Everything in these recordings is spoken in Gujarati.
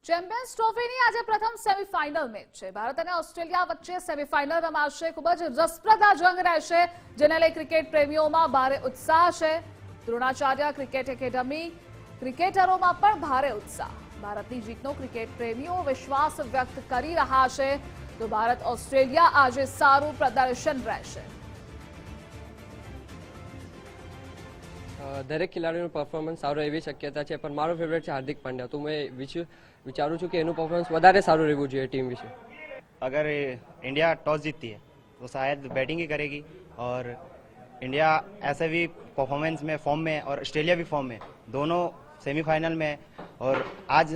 ચેમ્પિયન્સ ટ્રોફીની આજે પ્રથમ સેમીફાઇનલ મેચ છે. ભારત અને ઓસ્ટ્રેલિયા વચ્ચે સેમીફાઇનલ રમાશે. ખૂબ જ રસપ્રદ આ જંગ રહેશે, જેને લઈ ક્રિકેટ પ્રેમીઓમાં ભારે ઉત્સાહ છે. દ્રોણાચાર્ય ક્રિકેટ એકેડમી ક્રિકેટરોમાં પણ ભારે ઉત્સાહ. ભારતની જીતનો ક્રિકેટ પ્રેમીઓ વિશ્વાસ વ્યક્ત કરી રહ્યા છે. તો ભારત ઓસ્ટ્રેલિયા આજે સારું પ્રદર્શન રહેશે. દરેક ખેલાડીનું પરફોર્મન્સ સારું એવી શક્યતા છે, પણ મારો ફેવરેટ છે હાર્દિક પાંડ્યા. તો મેં વિચારું છું કે એનું પરફોર્મન્સ વધારે સારું રહેવું જોઈએ ટીમ વિશે. अगर इंडिया टॉस जीतती है तो शायद बैटिंग ही करेगी और इंडिया ऐसे भी परफॉर्मेंस में फॉर्म में और ऑस्ट्रेलिया भी फॉर्म में, दोनों सेमीफाइनल में. और आज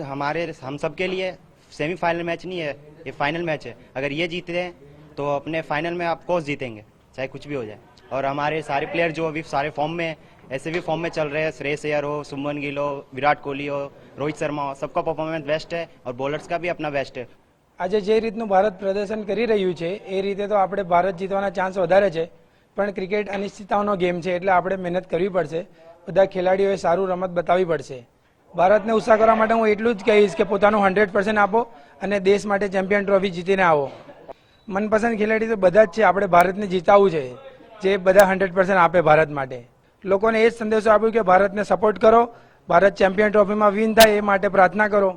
हम सब के लिए सेमीफाइनल मैच नहीं है, ये फाइनल मैच है. अगर ये जीतते हैं तो अपने फाइनल में ऑफ कोर्स जीतेंगे, चाहे कुछ भी हो जाए. और हमारे सारे प्लेयर जो अभी सारे फॉर्म में ऐसे भी फॉर्म में चल रहे हैं, श्रेयस अय्यर हो, शुभमन गिल हो, विराट कोहली हो, रोहित शर्मा हो, सबका परफॉर्मेंस बेस्ट है और बॉलर्स का भी अपना बेस्ट है. આજે જે રીતનું ભારત પ્રદર્શન કરી રહ્યું છે એ રીતે તો આપણે ભારત જીતવાના ચાન્સ વધારે છે, પણ ક્રિકેટ અનિશ્ચિતતાઓનો ગેમ છે એટલે આપણે મહેનત કરવી પડશે. બધા ખેલાડીઓએ સારું રમત બતાવવી પડશે. ભારતને ઉત્સાહ કરવા માટે હું એટલું જ કહીશ કે પોતાનું 100% આપો અને દેશ માટે ચેમ્પિયન ટ્રોફી જીતીને આવો. મનપસંદ ખેલાડી તો બધા જ છે, આપણે ભારતને જીતાવવું છે, જે બધા 100% આપે ભારત માટે. લોકોને એ જ સંદેશો આપ્યો કે ભારતને સપોર્ટ કરો, ભારત ચેમ્પિયન ટ્રોફીમાં વિન થાય એ માટે પ્રાર્થના કરો.